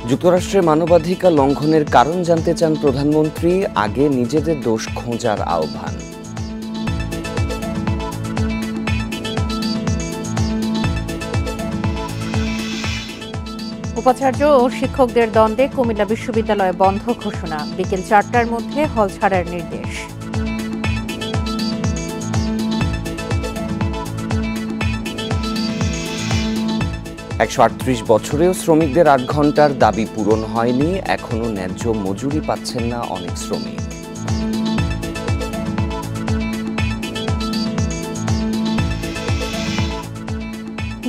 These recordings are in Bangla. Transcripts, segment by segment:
যুক্তরাষ্ট্রে মানবাধিকার লঙ্ঘনের কারণ জানতে চান প্রধানমন্ত্রী, আগে নিজেদের দোষ খোঁজার আহ্বান। উপাচার্য ও শিক্ষকদের দ্বন্দ্বে কুমিল্লা বিশ্ববিদ্যালয় বন্ধ ঘোষণা, বিকেল 4টার মধ্যে হল ছাড়ার নির্দেশ। $138 বছরেও শ্রমিকদের 8 ঘন্টার দাবি পূরণ হয়নি, এখনো ন্যায্য মজুরি পাচ্ছেন না অনেক শ্রমিক।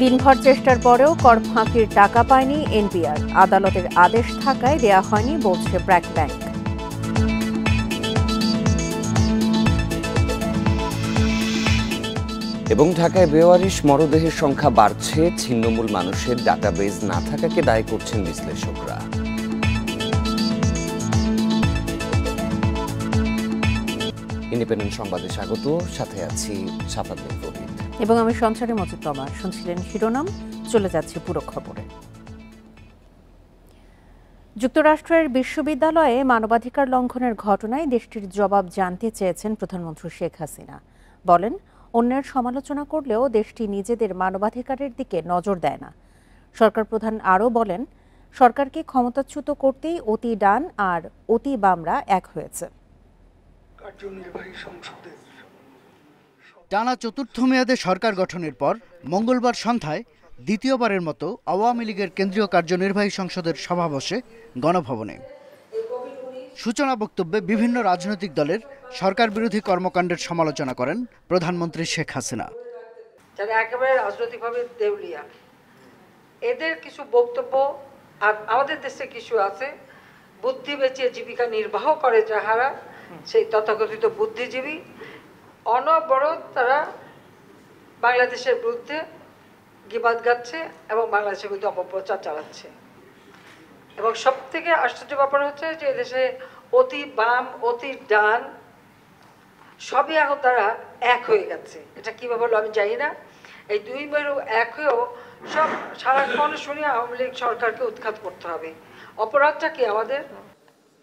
দিনভর চেষ্টার পরেও কর ফাঁকির টাকা পায়নি এনবিআর, আদালতের আদেশ থাকায় দেয়া হয়নি বলছে ব্র্যাক ব্যাংক। এবং ঢাকায় বেওয়ারিশ মরদেহের সংখ্যা বাড়ছে, ছিন্নমূল মানুষের ডাটাবেজ না থাকাকে দায়ী করছেন বিশ্লেষকরা। ইন্ডিপেন্ডেন্ট সংবাদে স্বাগত, সাথে আছি সাফাত বিন ফরিদ এবং আমি সঞ্চারী মজিদ তমার। শুনছিলেন শিরোনাম, চলে যাচ্ছে পুরো খবরে। যুক্তরাষ্ট্রের বিশ্ববিদ্যালয়ে মানবাধিকার লঙ্ঘনের ঘটনায় দেশটির জবাব জানতে চেয়েছেন প্রধানমন্ত্রী শেখ হাসিনা। বলেন, অন্যের সমালোচনা করলেও দেশটি নিজেদের মানবাধিকারের দিকে নজর দেয় না। সরকার প্রধান আরও বলেন, সরকারকে ক্ষমতাচ্যুত করতেই অতি ডান আর অতি বামরা এক হয়েছে। টানা চতুর্থ মেয়াদে সরকার গঠনের পর মঙ্গলবার সন্ধ্যায় দ্বিতীয়বারের মতো আওয়ামী লীগের কেন্দ্রীয় কার্যনির্বাহী সংসদের সভা বসে গণভবনে। সূচনা বক্তব্যে বিভিন্ন রাজনৈতিক দলের সরকার বিরোধী কর্মকাণ্ডের সমালোচনা করেন প্রধানমন্ত্রী শেখ হাসিনা। যারা একেবারে রাজনৈতিকভাবে দেউলিয়া, এদের কিছু বক্তব্য, আর আমাদের দেশে কিছু আছে বুদ্ধি বেচিয়ে জীবিকা নির্বাহ করে যাহারা, সেই তথাকথিত বুদ্ধিজীবী, অনবরত তারা বাংলাদেশের বিরুদ্ধে গিবাদ গাচ্ছে এবং বাংলাদেশের বিরুদ্ধে অপপ্রচার চালাচ্ছে। এবং সব থেকে আশ্চর্য ব্যাপার হচ্ছে যে এদেশে অতি বাম অতি ডান সবই এখন তারা এক হয়ে গেছে। এটা কীভাবে হলো আমি জানি না। এই দুই মেরু এক হয়েও সব সারাক্ষণ শুনি আওয়ামী লীগ সরকারকে উৎখাত করতে হবে। অপরাধটা কি আমাদের?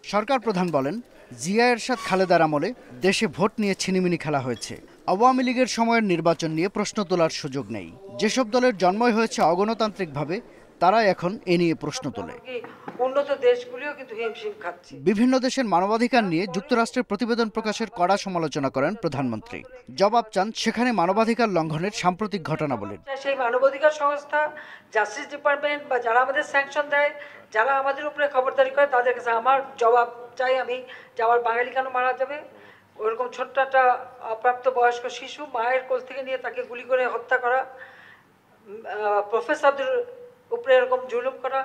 সরকার প্রধান বলেন, জিয়া এরশাদ খালেদার আমলে দেশে ভোট নিয়ে ছিনিমিনি খেলা হয়েছে। আওয়ামী লীগের সময়ের নির্বাচন নিয়ে প্রশ্ন তোলার সুযোগ নেই। যেসব দলের জন্মই হয়েছে অগণতান্ত্রিকভাবে, তারা এখন এ নিয়ে প্রশ্ন তোলে। উন্নত দেশগুলিও কিন্তু হিমশিম খাচ্ছে। বিভিন্ন দেশের মানবাধিকার নিয়ে যুক্তরাষ্ট্রের প্রতিবেদন প্রকাশের কড়া সমালোচনা করেন প্রধানমন্ত্রী। জবাব চান সেখানে মানবাধিকার লঙ্ঘনের সাম্প্রতিক ঘটনা বলেন। সেই মানবাধিকার সংস্থা, জাস্টিস ডিপার্টমেন্ট বা যারা আমাদের স্যাংশন দেয়, যারা আমাদের উপরে খবরদারি করে, তাদের কাছে আমার জবাব চাই আমি, যে আমার বাঙালি কেন মারা যাবে? ওরকম ছোট্ট একটা অপ্রাপ্ত বয়স্ক শিশু মায়ের কোল থেকে নিয়ে তাকে গুলি করে হত্যা করা, প্রফেসরদের উপরে এরকম জুলুম করা,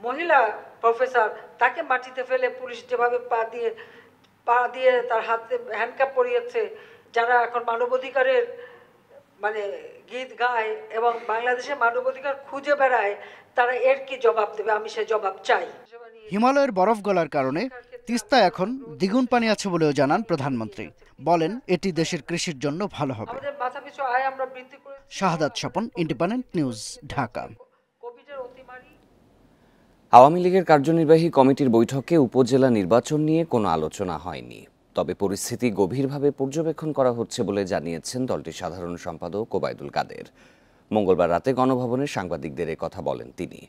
মহিলা প্রফেসর তাকে মাটিতে ফেলে পুলিশ যেভাবে পা দিয়ে তার হাতে হ্যান্ডকাপ পরিয়েছে, যারা এখন মানবাধিকারের গীত গায় এবং বাংলাদেশে মানবাধিকার খুঁজে বেড়ায়, তারা এর কি জবাব দেবে? আমি সে জবাব চাই। হিমালয়ের বরফ গলার কারণে তিস্তা এখন দ্বিগুণ পানি আছে বলেও জানান প্রধানমন্ত্রী। বলেন, এটি দেশের কৃষির জন্য ভালো হবে। শাহাদাত স্বপন, ইন্ডিপেন্ডেন্ট নিউজ, ঢাকা। আওয়ামী লীগের কার্যনির্বাহী কমিটির বৈঠকে উপজেলা নির্বাচন নিয়ে কোনো আলোচনা হয়নি, তবে পরিস্থিতি গভীরভাবে পর্যবেক্ষণ করা হচ্ছে বলে জানিয়েছেন দলটির সাধারণ সম্পাদক ওবায়দুল কাদের। মঙ্গলবার রাতে গণভবনে সাংবাদিকদের কথা বলেন তিনি।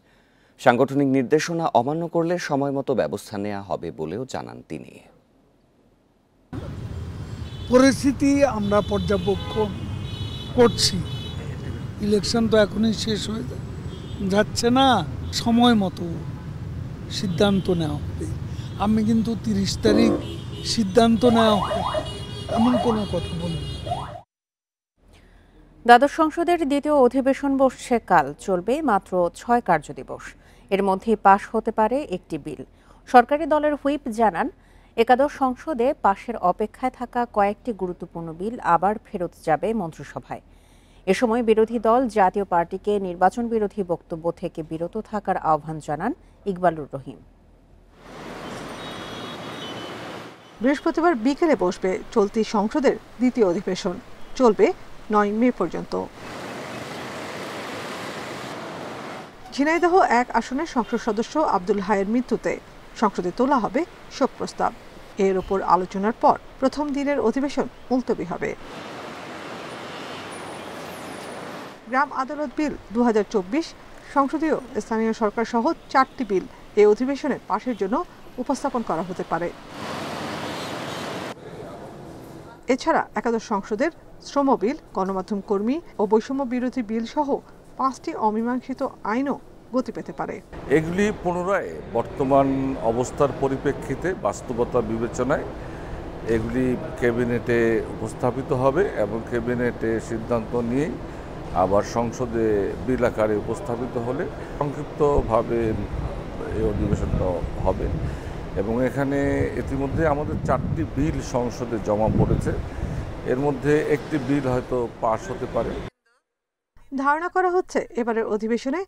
সাংগঠনিক নির্দেশনা অমান্য করলে সময়মতো ব্যবস্থা নেওয়া হবে বলেও জানান তিনি। পরিস্থিতি আমরা পর্যবেক্ষণ করছি, ইলেকশন তো এখনই শেষ হয়ে যাচ্ছে না, সময় মতো সিদ্ধান্ত নেওয়া হবে। আমি কিন্তু 30 তারিখ সিদ্ধান্ত নেওয়া হবে এমন কোনো কথা বলি। দ্বাদশ সংসদের দ্বিতীয় অধিবেশন বসছে কাল, চলবে মাত্র 6 কার্যদিবস। এর মধ্যে পাশ হতে পারে একটি বিল। সরকারি দলের হুইপ জানান, একাদশ সংসদে পাশের অপেক্ষায় থাকা কয়েকটি গুরুত্বপূর্ণ বিল আবার ফেরত যাবে মন্ত্রিসভায়। এ সময় বিরোধী দল জাতীয় পার্টিকে নির্বাচন বিরোধী বক্তব্য থেকে বিরত থাকার আহ্বান জানান ইকবালুর রহিম। বৃহস্পতিবার বিকেলে বসবে চলতি সংসদের দ্বিতীয় অধিবেশন, চলবে 9 মে পর্যন্ত। ঝিনাইদহ 1 আসনের সংসদ সদস্য আব্দুল হায়ের মৃত্যুতে সংসদে তোলা হবে শোক প্রস্তাব। এর উপর আলোচনার পর প্রথম দিনের অধিবেশন মুলতবি হবে। গ্রাম আদালত বিল 2024 সংসদীয় স্থানীয় সরকার সহ 4টি বিল এই অধিবেশনে পাশের জন্য উপস্থাপন করা হতে পারে। এছাড়া একাদশ সংসদের শ্রম বিল, গণমাধ্যম কর্মী ও বৈষম্য বিরোধী বিল সহ 5টি অমীমাংসিত আইনও গতি পেতে পারে। এগুলি পুনরায় বর্তমান অবস্থার পরিপ্রেক্ষিতে বাস্তবতা বিবেচনায় এগুলি ক্যাবিনেটে উপস্থাপিত হবে এবং ক্যাবিনেটে সিদ্ধান্ত নিয়ে আবার সংসদে বিল আকারে উপস্থাপিত হলে সংক্ষিপ্তভাবে এই অধিবেশনটা হবে। এবং এখানে ইতিমধ্যে আমাদের 4টি বিল সংসদে জমা পড়েছে, এর মধ্যে একটি বিল হয়তো পাস হতে পারে। ধারণা করা হচ্ছে এবারের অধিবেশনে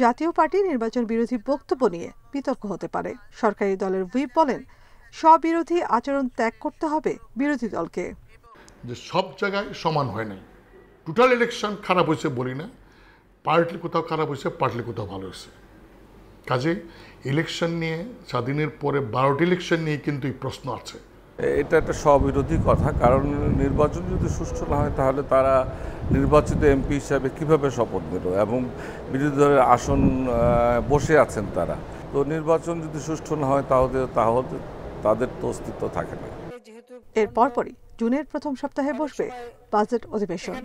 জাতীয় পার্টি নির্বাচন বিরোধী বক্তব্য নিয়ে বিতর্ক হতে পারে। সরকারি দলের হুইপ বলেন, স্ববিরোধী আচরণ ত্যাগ করতে হবে বিরোধী দলকে। যে সব জায়গায় সমান হয় নাই, টোটাল ইলেকশন খারাপ হয়েছে বলি না, পার্টলি কোথাও খারাপ হয়েছে, পার্টলি কোথাও ভালো হয়েছে। কাজে ইলেকশন নিয়ে স্বাধীনের পরে 12টি ইলেকশন নিয়ে কিন্তু এই প্রশ্ন আছে। এটা একটা স্ববিরোধী কথা, কারণ নির্বাচন যদি সুষ্ঠু না হয় তাহলে তারা নির্বাচিত এমপি হিসাবে কিভাবে শপথ নিল এবং বিরোধী দলের আসন বসে আছেন তারা। তো নির্বাচন যদি সুষ্ঠু না হয় তাহলে তাদের তো অস্তিত্ব থাকে না। এর পরপরই জুনের প্রথম সপ্তাহে বসবে বাজেট অধিবেশন,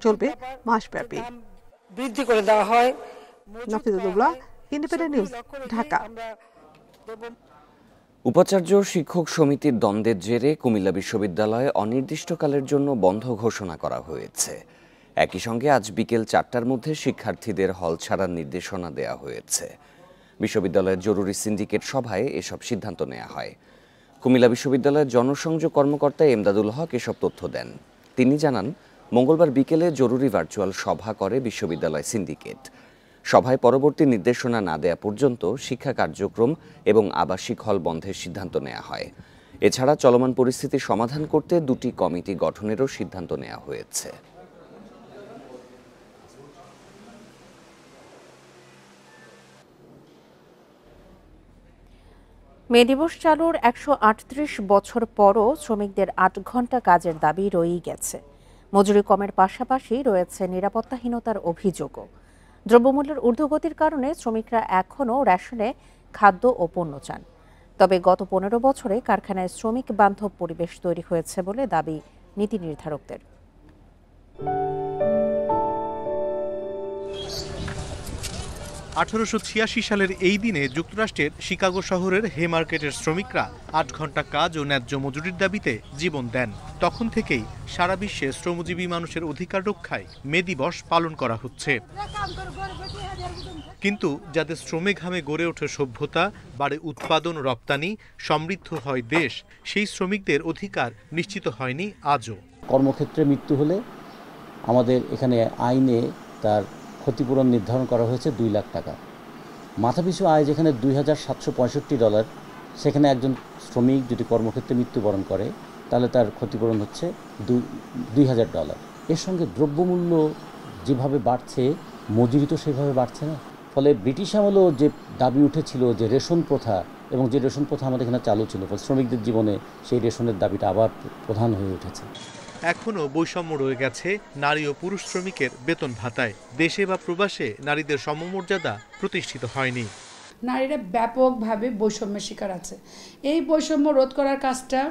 চলবে মাসব্যাপী। বৃদ্ধি করে দেওয়া হয়। নাফিজুল্লাহ, ইন্ডিপেন্ডেন্ট নিউজ, ঢাকা। উপাচার্য শিক্ষক সমিতির দ্বন্দ্বের জেরে কুমিল্লা বিশ্ববিদ্যালয়ে অনির্দিষ্টকালের জন্য বন্ধ ঘোষণা করা হয়েছে। একই সঙ্গে আজ বিকেল 4টার মধ্যে শিক্ষার্থীদের হল ছাড়ার নির্দেশনা দেওয়া হয়েছে। বিশ্ববিদ্যালয়ের জরুরি সিন্ডিকেট সভায় এসব সিদ্ধান্ত নেওয়া হয়। কুমিল্লা বিশ্ববিদ্যালয়ের জনসংযোগ কর্মকর্তা এমদাদুল হক এসব তথ্য দেন। তিনি জানান, মঙ্গলবার বিকেলে জরুরি ভার্চুয়াল সভা করে বিশ্ববিদ্যালয় সিন্ডিকেট। সভায় পরবর্তী নির্দেশনা না দেয়া পর্যন্ত শিক্ষা কার্যক্রম এবং আবাসিক হল বন্ধের সিদ্ধান্ত নেওয়া হয়। এছাড়া চলমান পরিস্থিতি সমাধান করতে 2টি কমিটি গঠনেরও সিদ্ধান্ত নেওয়া হয়েছে। মে দিবস চালুর 138 বছর পরও শ্রমিকদের 8 ঘন্টা কাজের দাবি রয়েই গেছে। মজুরি কমের পাশাপাশি রয়েছে নিরাপত্তাহীনতার অভিযোগও। দ্রব্যমূল্যের ঊর্ধ্বগতির কারণে শ্রমিকরা এখনও রেশনে খাদ্য ও পণ্য চান। তবে গত 15 বছরে কারখানায় শ্রমিক বান্ধব পরিবেশ তৈরি হয়েছে বলে দাবি নীতি নির্ধারকদের। 1886 সালের এই দিনে যুক্তরাষ্ট্রের শিকাগো শহরের হে মার্কেটের শ্রমিকরা 8 ঘন্টা কাজ ও ন্যায্য মজুরির দাবিতে জীবন দেন। তখন থেকেই সারা বিশ্বে শ্রমজীবী মানুষের অধিকার রক্ষায় মে দিবস পালন করা হচ্ছে। কিন্তু যাদের শ্রমে ঘামে গড়ে ওঠে সভ্যতা, বাড়ে উৎপাদন, রপ্তানি, সমৃদ্ধ হয় দেশ, সেই শ্রমিকদের অধিকার নিশ্চিত হয়নি আজও। কর্মক্ষেত্রে মৃত্যু হলে আমাদের এখানে আইনে তার ক্ষতিপূরণ নির্ধারণ করা হয়েছে 2 লাখ টাকা। মাথাপিছু আয় যেখানে $2,765, সেখানে একজন শ্রমিক যদি কর্মক্ষেত্রে মৃত্যুবরণ করে তাহলে তার ক্ষতিপূরণ হচ্ছে $2,000। এর সঙ্গে দ্রব্যমূল্য যেভাবে বাড়ছে, মজুরি তো সেভাবে বাড়ছে না। ফলে ব্রিটিশ আমলেও যে দাবি উঠেছিল যে রেশন প্রথা, এবং যে রেশন প্রথা আমাদের এখানে চালু ছিল, শ্রমিকদের জীবনে সেই রেশনের দাবিটা আবার প্রধান হয়ে উঠেছে। এখনও বৈষম্য রয়ে গেছে নারী ও পুরুষ শ্রমিকের বেতন ভাতায়। দেশে বা প্রবাসে নারীদের সমমর্যাদা প্রতিষ্ঠিত হয়নি। নারীরা ব্যাপকভাবে বৈষম্যের শিকার আছে। এই বৈষম্য রোধ করার কাজটা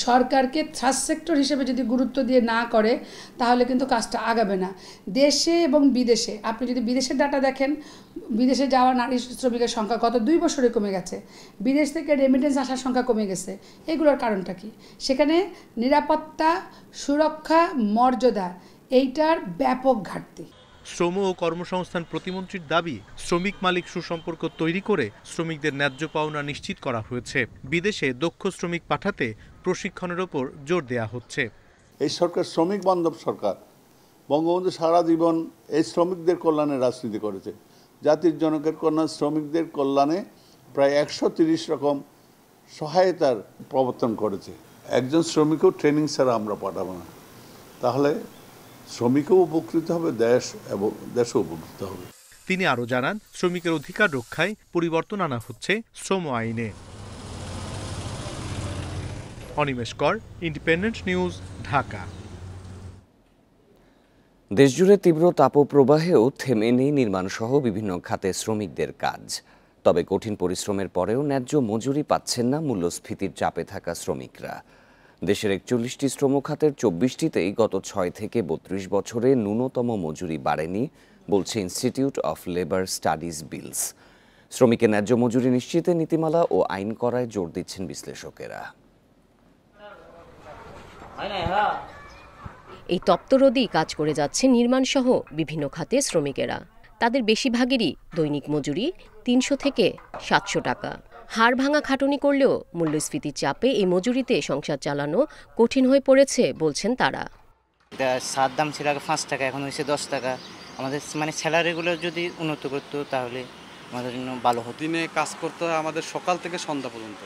সরকারকে থার্ড সেক্টর হিসেবে যদি গুরুত্ব দিয়ে না করে তাহলে কিন্তু কাজটা আগাবে না। দেশে এবং বিদেশে, আপনি যদি বিদেশের ডাটা দেখেন, বিদেশে যাওয়া নারী শ্রমিকের সংখ্যা গত 2 বছরে কমে গেছে। বিদেশ থেকে রেমিটেন্স আসার সংখ্যা কমে গেছে। এগুলোর কারণটা কি? সেখানে নিরাপত্তা, সুরক্ষা, মর্যাদা এইটার ব্যাপক ঘাটতি। শ্রম ও কর্মসংস্থান প্রতিমন্ত্রীর দাবি, শ্রমিক মালিক সুসম্পর্ক তৈরি করে শ্রমিকদের ন্যায্য পাওনা নিশ্চিত করা হয়েছে। বিদেশে দক্ষ শ্রমিক পাঠাতে প্রশিক্ষণের ওপর জোর দেয়া হচ্ছে। এই সরকার শ্রমিক বান্ধব সরকার। বঙ্গবন্ধু সারা জীবন এই শ্রমিকদের কল্যাণে রাজনীতি করেছে। জাতির জনকের কন্যা শ্রমিকদের কল্যাণে প্রায় 130 রকম সহায়তার প্রবর্তন করেছে। একজন শ্রমিকও ট্রেনিং ছাড়া আমরা পাঠাবো না। তাহলে শ্রমিকও উপকৃত হবে, দেশ এবং দেশও উপকৃত হবে। তিনি আরও জানান, শ্রমিকের অধিকার রক্ষায় পরিবর্তন আনা হচ্ছে শ্রম আইনে। অনিমেষ কর, ইন্ডিপেন্ডেন্ট নিউজ, ঢাকা। দেশজুড়ে তীব্র তাপপ্রবাহেও থেমে নেই নির্মাণসহ বিভিন্ন খাতে শ্রমিকদের কাজ। তবে কঠিন পরিশ্রমের পরেও ন্যায্য মজুরি পাচ্ছেন না মূল্যস্ফীতির চাপে থাকা শ্রমিকরা। দেশের 41টি শ্রম খাতের 24টিতেই গত 6 থেকে 32 বছরে ন্যূনতম মজুরি বাড়েনি বলছে ইনস্টিটিউট অফ লেবার স্টাডিজ বিলস। শ্রমিকের ন্যায্য মজুরি নিশ্চিতে নীতিমালা ও আইন করায় জোর দিচ্ছেন বিশ্লেষকেরা। এই তপ্তরোদেই কাজ করে যাচ্ছে নির্মাণসহ বিভিন্ন খাতে শ্রমিকেরা। তাদের বেশিরভাগেরই দৈনিক মজুরি 300 থেকে 700 টাকা। হাড় ভাঙা খাটুনি করলেও মূল্যস্ফীতির চাপে এই মজুরিতে সংসার চালানো কঠিন হয়ে পড়েছে বলছেন তারা। সার দাম ছিল আগে 5 টাকা, এখন হয়েছে 10 টাকা। আমাদের স্যালারিগুলো যদি উন্নত করতো তাহলে আমাদের জন্য ভালো হতো। দিনে কাজ করতে হয় আমাদের সকাল থেকে সন্ধ্যা পর্যন্ত,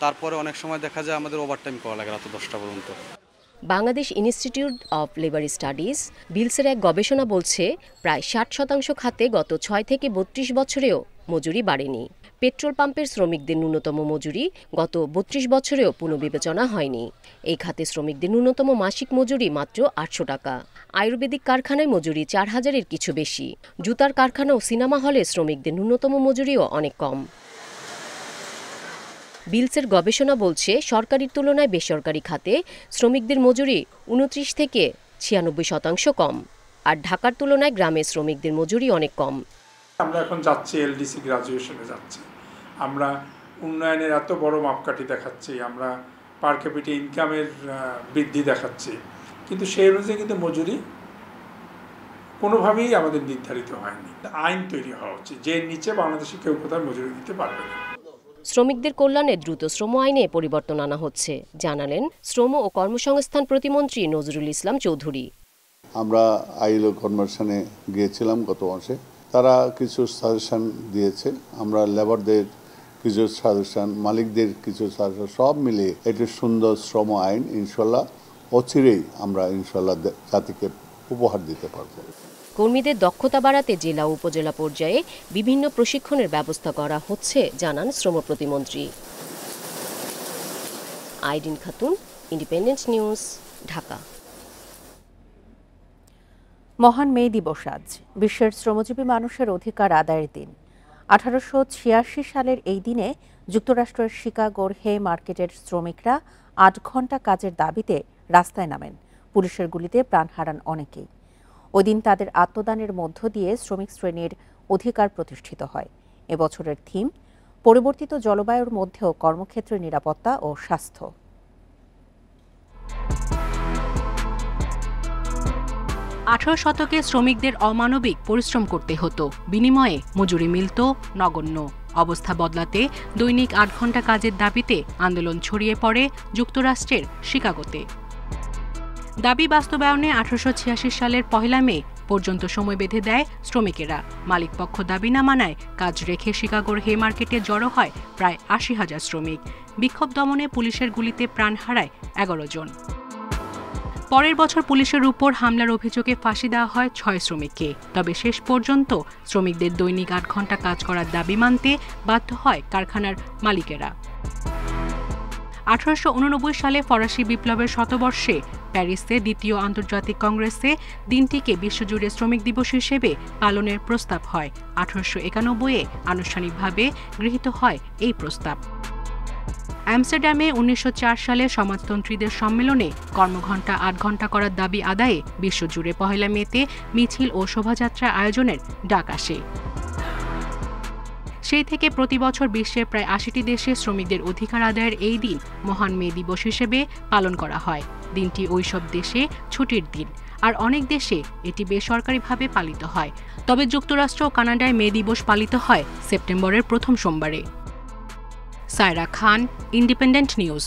তারপরে অনেক সময় দেখা যায় আমাদের ওভারটাইম করা লাগে রাত 10টা পর্যন্ত। Bangladesh institute of labour studies বিলসের এক গবেষণা বলছে, প্রায় 60% খাতে গত 6 থেকে 32 বছরেও মজুরি বাড়েনি। পেট্রোল পাম্পের শ্রমিকদের ন্যূনতম মজুরি গত 32 বছরেও পুনর্বিবেচনা হয়নি। এই খাতে শ্রমিকদের ন্যূনতম মাসিক মজুরি মাত্র 800 টাকা। আয়ুর্বেদিক কারখানায় মজুরি 4000-এর কিছু বেশি। জুতার কারখানা ও সিনেমা হলে শ্রমিকদের ন্যূনতম মজুরিও অনেক কম। বিলসের গবেষণা বলছে, সরকারির তুলনায় বেসরকারি খাতে শ্রমিকদের মজুরি 29 থেকে 96% কম। আর ঢাকার তুলনায় গ্রামের শ্রমিকদের মজুরি অনেক কম। আমরা এখন যাচ্ছি এলডিসি গ্রাজুয়েশনে যাচ্ছি, আমরা উন্নয়নের এত বড় মাপকাঠি দেখাচ্ছি, আমরা পার ক্যাপিটা ইনকামের বৃদ্ধি দেখাচ্ছি, কিন্তু সেই অনুযায়ী কিন্তু মজুরি কোনোভাবেই আমাদের নির্ধারিত হয়নি। আইন তৈরি হওয়া উচিত, যে নিচে বাংলাদেশে কেউ কোথাও মজুরি দিতে পারবে না। শ্রমিকদের কল্যাণে দ্রুত শ্রম আইনে পরিবর্তন আনা হচ্ছে, জানালেন শ্রম ও কর্মসংস্থান প্রতিমন্ত্রী নজরুল ইসলাম চৌধুরী। আমরা আইএলও কনভেনশনে গিয়েছিলাম গত মাসে, তারা কিছু সাজেশন দিয়েছে। আমরা লেবারদের কিছু সাজেশন, মালিকদের কিছু সাজেশন, সব মিলিয়ে একটি সুন্দর শ্রম আইন ইনশাল্লাহ অচিরেই আমরা ইনশাল্লাহ জাতিকে উপহার দিতে পারব। কর্মীদের দক্ষতা বাড়াতে জেলা ও উপজেলা পর্যায়ে বিভিন্ন প্রশিক্ষণের ব্যবস্থা করা হচ্ছে, জানান শ্রম প্রতিমন্ত্রী। Irin Khatun, independent news, Dhaka. মহান মে দিবস আজ বিশ্বের শ্রমজীবী মানুষের অধিকার আদায়ের দিন। 1886 সালের এই দিনে যুক্তরাষ্ট্রের শিকাগোর হে মার্কেটের শ্রমিকরা 8 ঘন্টা কাজের দাবিতে রাস্তায় নামেন। পুলিশের গুলিতে প্রাণ হারান অনেকেই। ওই দিন তাদের আত্মদানের মধ্য দিয়ে শ্রমিক শ্রেণীর অধিকার প্রতিষ্ঠিত হয়। এবছরের থিম পরিবর্তিত জলবায়ুর মধ্যেও কর্মক্ষেত্রের নিরাপত্তা ও স্বাস্থ্য। 18 শতকে শ্রমিকদের অমানবিক পরিশ্রম করতে হতো, বিনিময়ে মজুরি মিলত নগণ্য। অবস্থা বদলাতে দৈনিক 8 ঘন্টা কাজের দাবিতে আন্দোলন ছড়িয়ে পড়ে যুক্তরাষ্ট্রের শিকাগোতে। দাবি বাস্তবায়নে 1886 সালের 1 মে পর্যন্ত সময় বেঁধে দেয় শ্রমিকেরা। মালিকপক্ষ দাবি না মানায় কাজ রেখে শিকাগোর হে মার্কেটে জড়ো হয় প্রায় 80,000 শ্রমিক। বিক্ষোভ দমনে পুলিশের গুলিতে প্রাণ হারায় 11 জন। পরের বছর পুলিশের উপর হামলার অভিযোগে ফাঁসি দেওয়া হয় 6 শ্রমিককে। তবে শেষ পর্যন্ত শ্রমিকদের দৈনিক 8 ঘন্টা কাজ করার দাবি মানতে বাধ্য হয় কারখানার মালিকেরা। 1889 সালে ফরাসি বিপ্লবের শতবর্ষে প্যারিসে দ্বিতীয় আন্তর্জাতিক কংগ্রেসে দিনটিকে বিশ্বজুড়ে শ্রমিক দিবস হিসেবে পালনের প্রস্তাব হয়। 1891-এ আনুষ্ঠানিকভাবে গৃহীত হয় এই প্রস্তাব। আমস্টারডামে 1904 সালে সমাজতন্ত্রীদের সম্মেলনে কর্মঘণ্টা 8 ঘণ্টা করার দাবি আদায়ে বিশ্বজুড়ে 1 মেতে মিছিল ও শোভাযাত্রা আয়োজনের ডাক আসে। সেই থেকে প্রতি বছর বিশ্বের প্রায় 80টি দেশে শ্রমিকদের অধিকার আদায়ের এই দিন মহান মে দিবস হিসেবে পালন করা হয়। দিনটি ওইসব দেশে ছুটির দিন, আর অনেক দেশে এটি বেসরকারিভাবে পালিত হয়। তবে যুক্তরাষ্ট্র ও কানাডায় মে দিবস পালিত হয় সেপ্টেম্বরের প্রথম সোমবারে। সায়রা খান, ইন্ডিপেন্ডেন্ট নিউজ।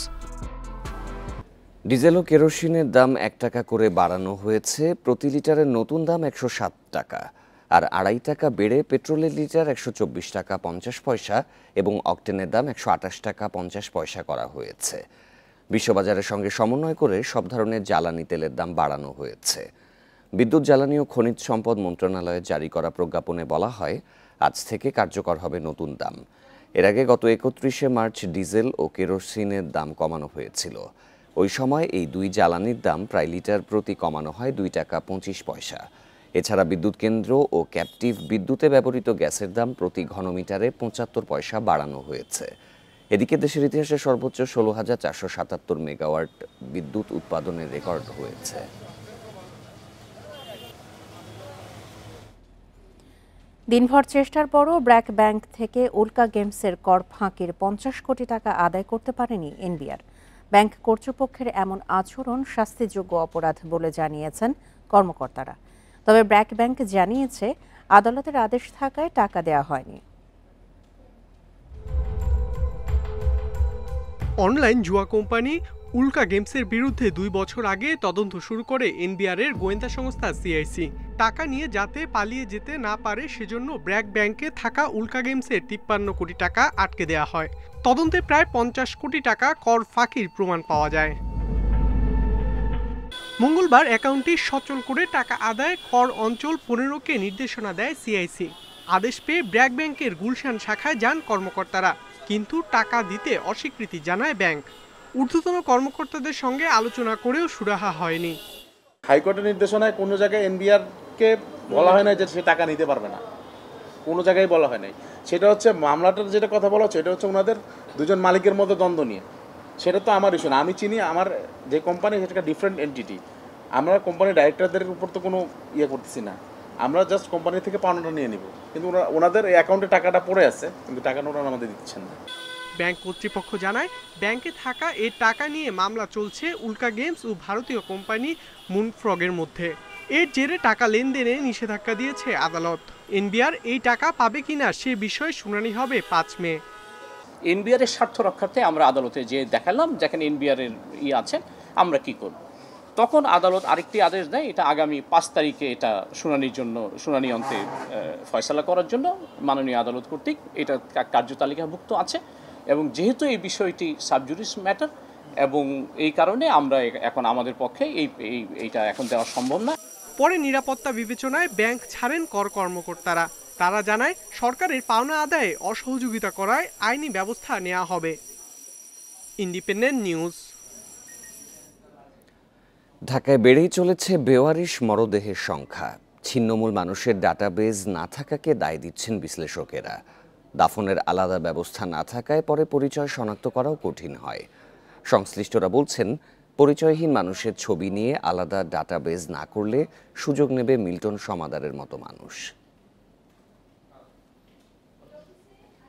ডিজেল ও কেরোসিনের দাম 1 টাকা করে বাড়ানো হয়েছে। প্রতি লিটারের নতুন দাম 107 টাকা, আর 2.5 টাকা বেড়ে পেট্রোলের লিটার 124 টাকা 50 পয়সা এবং অকটেনের দাম 128 টাকা 50 পয়সা করা হয়েছে। বিশ্ববাজারের সঙ্গে সমন্বয় করে সব ধরনের জ্বালানি তেলের দাম বাড়ানো হয়েছে। বিদ্যুৎ, জ্বালানি ও খনিজ সম্পদ মন্ত্রণালয়ে জারি করা প্রজ্ঞাপনে বলা হয়, আজ থেকে কার্যকর হবে নতুন দাম। এর আগে গত 31শে মার্চ ডিজেল ও কেরোসিনের দাম কমানো হয়েছিল। ওই সময় এই দুই জ্বালানির দাম প্রায় লিটার প্রতি কমানো হয় 2 টাকা 25 পয়সা। এছাড়া বিদ্যুৎ কেন্দ্র ও ক্যাপটিভ বিদ্যুতে ব্যবহৃত গ্যাসের দাম প্রতি ঘনমিটারে 75 পয়সা বাড়ানো হয়েছে। এদিকে দেশের ইতিহাসে সর্বোচ্চ 16,477 মেগাওয়াট বিদ্যুৎ উৎপাদনের রেকর্ড হয়েছে। দিনভর চেষ্টার পরও ব্র্যাক ব্যাংক থেকে উল্কা গেমসের কর ফাঁকির 50 কোটি টাকা আদায় করতে পারেনি এনবিআর। ব্যাংক কর্তৃপক্ষের এমন আচরণ শাস্তিযোগ্য অপরাধ বলে জানিয়েছেন কর্মকর্তারা। তবে ব্র্যাক ব্যাংক জানিয়েছে, আদালতের আদেশ থাকায় টাকা দেওয়া হয়নি। অনলাইন জুয়া কোম্পানি উল্কা গেমসের বিরুদ্ধে 2 বছর আগে তদন্ত শুরু করে এনবিআর এর গোয়েন্দা সংস্থা সিআইসি। টাকা নিয়ে যাতে পালিয়ে যেতে না পারে সেজন্য ব্র্যাক ব্যাংকে থাকা উল্কা গেমসের 53 কোটি টাকা আটকে দেওয়া হয়। তদন্তে প্রায় 50 কোটি টাকা কর ফাঁকির প্রমাণ পাওয়া যায়। মঙ্গলবার অ্যাকাউন্টটি সচল করে টাকা আদায় কর অঞ্চল 15কে নির্দেশনা দেয় সিআইসি। আদেশ পেয়ে ব্র্যাক ব্যাংকের গুলশান শাখায় যান কর্মকর্তারা, কিন্তু টাকা দিতে অস্বীকৃতি জানায় ব্যাংক। ঊর্ধ্বতন কর্মকর্তাদের সঙ্গে আলোচনা করেও সুরাহা হয়নি। হাইকোর্টের নির্দেশনায় কোনো জায়গায় এনবিআরকে বলা হয় না যে সে টাকা নিতে পারবে না, কোনো জায়গায় বলা হয় নাই। সেটা হচ্ছে মামলাটার যেটা কথা বলা হচ্ছে, এটা হচ্ছে ওনাদের দুজন মালিকের মধ্যে দ্বন্দ্ব নিয়ে। সেটা তো আমার ইস্যু না। আমি চিনি আমার যে কোম্পানি, সেটা ডিফারেন্ট এন্টিটি। আমরা কোম্পানির ডাইরেক্টরদের উপর তো কোনো করতেছি না, আমরা জাস্ট কোম্পানি থেকে পাওনাটা নিয়ে নিব। কিন্তু ওনাদের এই অ্যাকাউন্টে টাকাটা পড়ে আছে, কিন্তু টাকাটা ওনারা আমাদের দিচ্ছেন না। ব্যাংক কর্তৃপক্ষ জানায়, ব্যাংকে থাকা এই টাকা নিয়ে মামলা চলছে উল্কা গেমস ও ভারতীয় কোম্পানি মুনফ্রগের মধ্যে। এর জেরে টাকা লেনদেনে নিষেধাজ্ঞা দিয়েছে আদালত। এনবিআর এই টাকা পাবে কিনা সে বিষয়ে শুনানি হবে 5 মে। এনবিআর এর স্বার্থ রক্ষার্থে আমরা আদালতে যে দেখালাম, যেখানে এনবিআর এর আছে আমরা কি করব, তখন আদালত আরেকটি আদেশ দেয়, এটা আগামী 5 তারিখে এটা শুনানি অন্তে ফয়সালা করার জন্য মাননীয় আদালত কর্তৃক এটা কার্যতালিকাভুক্ত আছে। এবং যেহেতু এই বিষয়টি সাবজুডিস ম্যাটার, এবং এই কারণে আমরা এখন আমাদের পক্ষে এইটা এখন দেওয়া সম্ভব না। পরে নিরাপত্তা বিবেচনায় ব্যাংক ছাড়েন কর্মকর্তারা। তারা জানায়, সরকারের পাওনা আদায়ে অসহযোগিতা করায় আইনি ব্যবস্থা নেওয়া হবে। Independent news. ঢাকায় বেড়েই চলেছে বেওয়ারিশ মরদেহের সংখ্যা। ছিন্নমূল মানুষের ডাটাবেজ না থাকাকে দায় দিচ্ছেন বিশ্লেষকেরা। দাফনের আলাদা ব্যবস্থা না থাকায় পরে পরিচয় শনাক্ত করাও কঠিন হয়। সংশ্লিষ্টরা বলছেন, পরিচয়হীন মানুষের ছবি নিয়ে আলাদা ডাটাবেজ না করলে সুযোগ নেবে মিল্টন সমাদারের মতো মানুষ।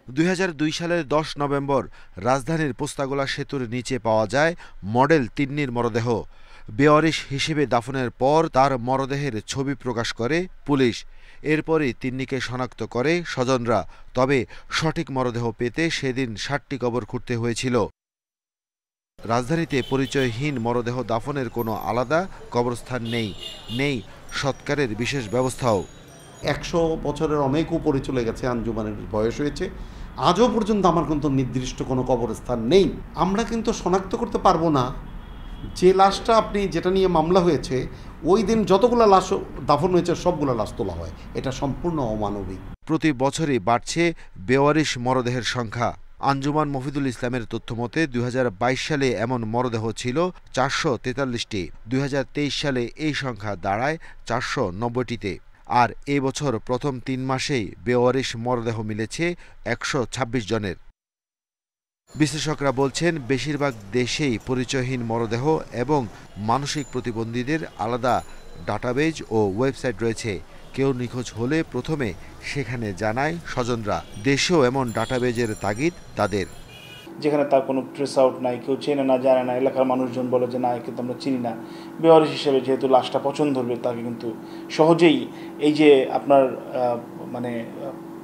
2002 সালের 10 নভেম্বর রাজধানীর পোস্তাগোলা সেতুর নিচে পাওয়া যায় মডেল তিন্নির মরদেহ। বেওয়ারিশ হিসেবে দাফনের পর তার মরদেহের ছবি প্রকাশ করে পুলিশ। এরপরই তিন্নিকে শনাক্ত করে স্বজনরা। তবে সঠিক মরদেহ পেতে সেদিন 60টি কবর খুঁড়তে হয়েছিল। রাজধানীতে পরিচয়হীন মরদেহ দাফনের কোনো আলাদা কবরস্থান নেই সৎকারের বিশেষ ব্যবস্থাও। 100 বছরের অনেক উপরে চলে গেছে, আঞ্জুমানের বয়স হয়েছে, আজও পর্যন্ত আমার কিন্তু নির্দিষ্ট কোনো কবরস্থান নেই। আমরা কিন্তু শনাক্ত করতে পারবো না যে লাশটা আপনি যেটা নিয়ে মামলা হয়েছে ওই দিন যতগুলো লাশ দাফন হয়েছে সবগুলো লাশ তোলা হয়। এটা সম্পূর্ণ অমানবিক। প্রতি বছরই বাড়ছে বেওয়ারিশ মরদেহের সংখ্যা। আঞ্জুমান মফিদুল ইসলামের তথ্যমতে 2022 সালে এমন মরদেহ ছিল 443টি। 2023 সালে এই সংখ্যা দাঁড়ায় 490টিতে। আর এই বছর প্রথম 3 মাসেই বেওয়ারিশ মরদেহ মিলেছে 126 জনের। বিশ্লেষকরা বলছেন, বেশিরভাগ দেশেই পরিচয়হীন মরদেহ এবং মানসিক প্রতিবন্ধীদের আলাদা ডাটাবেজ ও ওয়েবসাইট রয়েছে। কেউ নিখোঁজ হলে প্রথমে সেখানে জানায় স্বজনরা। দেশেও এমন ডাটাবেজের তাগিদ তাদের। যেখানে তার কোনো ট্রেস আউট নাই, কেউ চেনে না, জানে না, এলাকার মানুষজন বলে যে না, কিন্তু আমরা চিনি না। বেওয়ারিশ হিসেবে যেহেতু লাশটা পছন্দ হবে, তাকে কিন্তু সহজেই এই যে আপনার মানে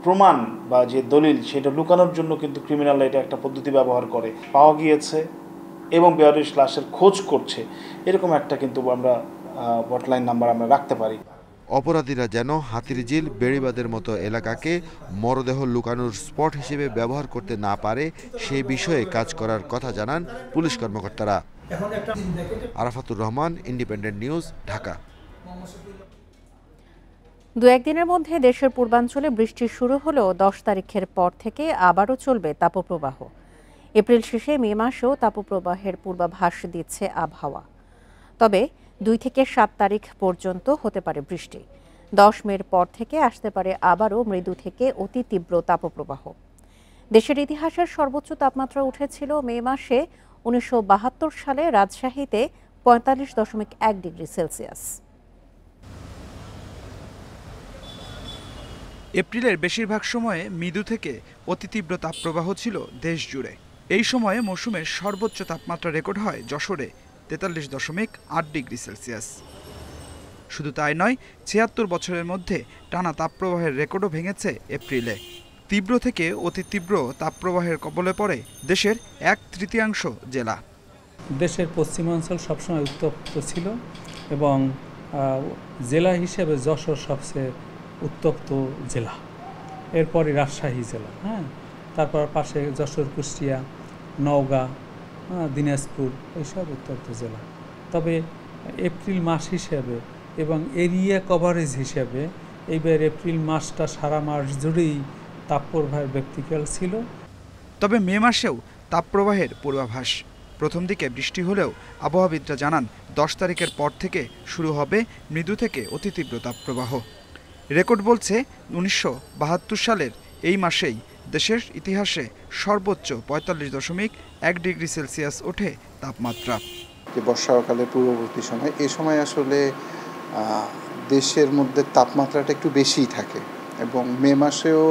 প্রমাণ বা যে দলিল, সেটা লুকানোর জন্য কিন্তু ক্রিমিনালরা এটা একটা পদ্ধতি ব্যবহার করে। পাওয়া গিয়েছে এবং বেওয়ারিশ লাশের খোঁজ করছে, এরকম একটা কিন্তু আমরা হটলাইন নাম্বার আমরা রাখতে পারি। অপরাধীরা যেন হাতিরঝিল, বেড়িবাঁধের মতো এলাকাকে মরদেহ লুকানোর স্পট হিসেবে ব্যবহার করতে না পারে সে বিষয়ে কাজ করার কথা জানান পুলিশ কর্মকর্তারা। Arafatur Rahman, independent news, Dhaka. দু একদিনের মধ্যে দেশের পূর্বাঞ্চলে বৃষ্টি শুরু হলেও 10 তারিখের পর থেকে আবারও চলবে তাপপ্রবাহ। এপ্রিল শেষে মে মাসেও তাপপ্রবাহের পূর্বাভাস দিচ্ছে আবহাওয়া। তবে 2 থেকে 7 তারিখ পর্যন্ত হতে পারে বৃষ্টি। 10 মের পর থেকে আসতে পারে আবারও মৃদু থেকে অতি তীব্র তাপপ্রবাহ। দেশের ইতিহাসের সর্বোচ্চ তাপমাত্রা উঠেছিল মে মাসে 1972 সালে রাজশাহীতে 45.1 ডিগ্রি সেলসিয়াস। এপ্রিলের বেশিরভাগ সময়ে মৃদু থেকে অতি তীব্র তাপপ্রবাহ ছিল দেশ জুড়ে। এই সময়ে মৌসুমের সর্বোচ্চ তাপমাত্রা রেকর্ড হয় যশোরে 43.8 ডিগ্রি সেলসিয়াস। শুধু তাই নয়, 76 বছরের মধ্যে টানা তাপপ্রবাহের রেকর্ডও ভেঙেছে এপ্রিলে। তীব্র থেকে অতি তীব্র তাপপ্রবাহের কবলে পড়ে দেশের 1/3 জেলা। দেশের পশ্চিমাঞ্চল সবসময় উত্তপ্ত ছিল এবং জেলা হিসেবে যশোর সবচেয়ে উত্তপ্ত জেলা, এরপরে রাজশাহী জেলা, তারপর পাশে যশোর, কুষ্টিয়া, নওগাঁ, দিনাজপুর, এইসব উত্তপ্ত জেলা। তবে এপ্রিল মাস হিসেবে এবং এরিয়া কভারেজ হিসেবে এইবার এপ্রিল মাসটা সারা মাস জুড়েই তাপপ্রবাহের ব্যক্তিকাল ছিল। তবে মে মাসেও তাপপ্রবাহের পূর্বাভাস। প্রথম দিকে বৃষ্টি হলেও আবহাওয়াবিদরা জানান 10 তারিখের পর থেকে শুরু হবে মৃদু থেকে অতি তীব্র তাপপ্রবাহ। রেকর্ড বলছে 1972 সালের এই মাসেই দেশের ইতিহাসে সর্বোচ্চ 45.1 ডিগ্রি সেলসিয়াস ওঠে তাপমাত্রা। যে বর্ষাকালের পূর্ববর্তী সময়, এই সময় আসলে দেশের মধ্যে তাপমাত্রাটা একটু বেশিই থাকে এবং মে মাসেও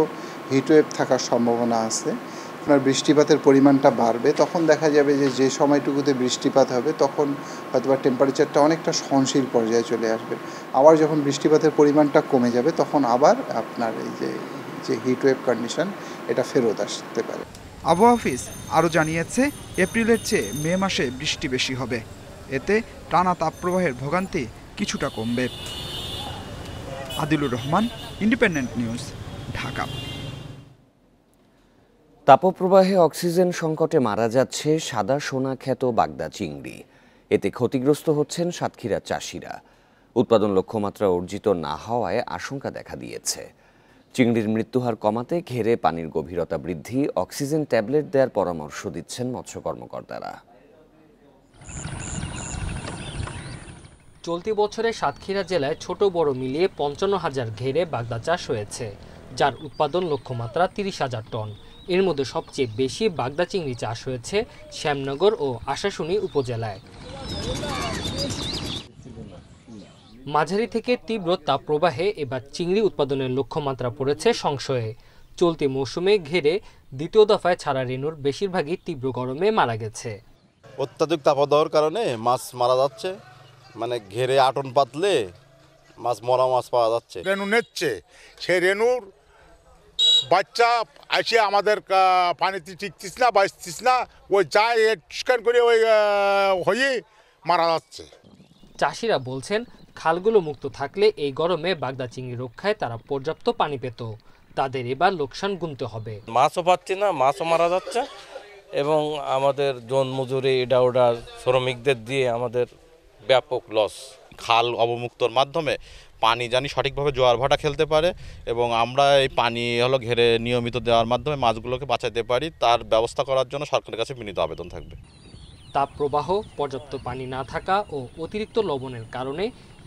হিটওয়েভ থাকার সম্ভাবনা আছে। আপনার বৃষ্টিপাতের পরিমাণটা বাড়বে, তখন দেখা যাবে যে সময়টুকুতে বৃষ্টিপাত হবে তখন হয়তোবা টেম্পারেচারটা অনেকটা সহনশীল পর্যায়ে চলে আসবে। আবার যখন বৃষ্টিপাতের পরিমাণটা কমে যাবে তখন আবার আপনার এই যে হিটওয়েভ কন্ডিশন এটা ফেরত আসতে পারে। আবহাওয়া অফিস আরও জানিয়েছে এপ্রিলের চেয়ে মে মাসে বৃষ্টি বেশি হবে। এতে টানা তাপপ্রবাহের ভোগান্তি কিছুটা কমবে। Adilur Rahman, independent news, Dhaka. তাপপ্রবাহে অক্সিজেন সংকটে মারা যাচ্ছে সাদা সোনা খ্যাত বাগদা চিংড়ি। এতে ক্ষতিগ্রস্ত হচ্ছেন সাতক্ষীরার চাষিরা। উৎপাদন লক্ষ্যমাত্রা অর্জিত না হওয়ায় আশঙ্কা দেখা দিয়েছে। চিংড়ির মৃত্যুহার কমাতে ঘেরে পানির গভীরতা বৃদ্ধি, অক্সিজেন ট্যাবলেট দেওয়ার পরামর্শ দিচ্ছেন মৎস্য কর্মকর্তারা। চলতি বছরে সাতক্ষীরা জেলায় ছোট বড় মিলিয়ে 55,000 ঘেরে বাগদা চাষ হয়েছে, যার উৎপাদন লক্ষ্যমাত্রা 30,000 টন। এর মধ্যে সবচেয়ে বেশি বাগদা চিংড়ি চাষ হয়েছে শ্যামনগর ও আশাশুনি উপজেলায়। মাঝারি থেকে তীব্র তাপপ্রবাহে এবার চিংড়ি উৎপাদনের লক্ষ্যমাত্রা পড়েছে সংশয়ে। চলতি মৌসুমে ঘেরে দ্বিতীয় দফায় ছাড়া রেণুর বেশিরভাগই তীব্র গরমে মারা গেছে। অত্যাধিক তাপদাহের কারণে মাছ মারা যাচ্ছে, মানে ঘেরে আটন পাতলে মরা মাছ পাওয়া যাচ্ছে। রেণু নিচ্ছে, সেই রেণুর বাচ্চা আসে আমাদের পানিতে টিকতিস না, বাঁচতিস না, ওই যায় স্ক্যান করে ওই হয়ে মারা যাচ্ছে। চাষিরা বলছেন খালগুলো মুক্ত থাকলে এই গরমে বাগদা চিংড়ি রক্ষায় তারা পর্যাপ্ত পানি পেত। তাদের এবার লোকসান গুনতে হবে। মাছও পাচ্ছি না, মাছও মারা যাচ্ছে এবং আমাদের জন মজুরি এটা ওটা শ্রমিকদের দিয়ে আমাদের ব্যাপক লস। খাল অবমুক্তর মাধ্যমে পানি জানি সঠিকভাবে জোয়ার ভাটা খেলতে পারে এবং আমরা এই পানি ঘেরে নিয়মিত দেওয়ার মাধ্যমে মাছগুলোকে বাঁচাতে পারি, তার ব্যবস্থা করার জন্য সরকারের কাছে বিনীত আবেদন থাকবে। তাপপ্রবাহ, পর্যাপ্ত পানি না থাকা ও অতিরিক্ত লবণের কারণে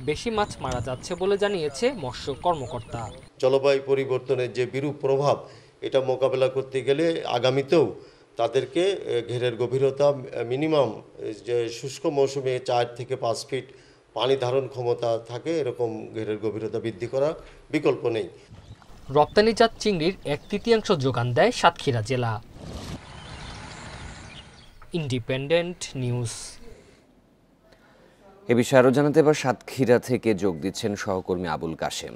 বেশি মাছ মারা যাচ্ছে বলে জানিয়েছে মৎস্য কর্মকর্তা। জলবায়ু পরিবর্তনের যে বিরূপ প্রভাব, এটা মোকাবেলা করতে গেলে আগামীতেও তাদেরকে ঘেরের গভীরতা মিনিমাম যে শুষ্ক মৌসুমে 4 থেকে 5 ফিট পানি ধারণ ক্ষমতা থাকে এরকম ঘেরের গভীরতা বৃদ্ধি করা বিকল্প নেই। রপ্তানিজাত চিংড়ির 1/3 যোগান দেয় সাতক্ষীরা জেলা। Independent news. এ বিষয়ে আরও জানাতে এবার সাতক্ষীরা থেকে যোগ দিচ্ছেন সহকর্মী আবুল কাশেম।